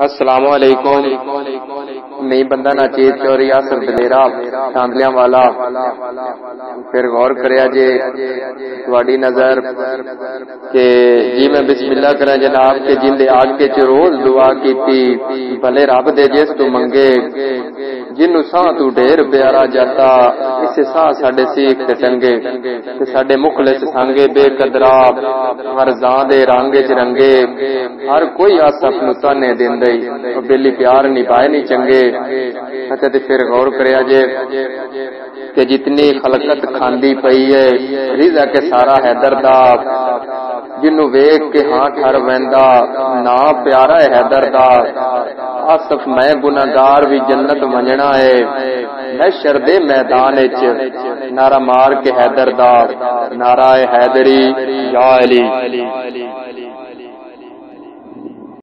السلام علیکم. نہیں بندہ ناچیز چوری آسر دلیرا چاندلیاں والا پھر غور کریا جے تواڈی نظر کہ جی میں بسم اللہ کرا جناب کہ جن دے آج کے چ روز دعا کیتی بھلے رب دے جس تو منگے جنوں ساں تو ڈھیر پیارا جاتا اسے ساں ساڈے سیکھ تے ٹنگے تے ساڈے مخلص سانگے بے قدرا مرزاں دے رانگے چ رنگے ہر کوئی آسف نو تانے دیندے او بیلی پیار نبھائے نہیں چنگے. اچھا تے پھر غور کریا جے کہ جتنی خلقت کھاندی پئی ہے رضا کے سارا حیدر دا جنوں ویکھ کے ہاں ٹھر ویندا نا پیارا ہے حیدر دا آصف میں گناہگار بھی جنت ونجنا ہے محشر دے میدان وچ نعرہ مار کے حیدر دا نعرہ حیدری یا علی.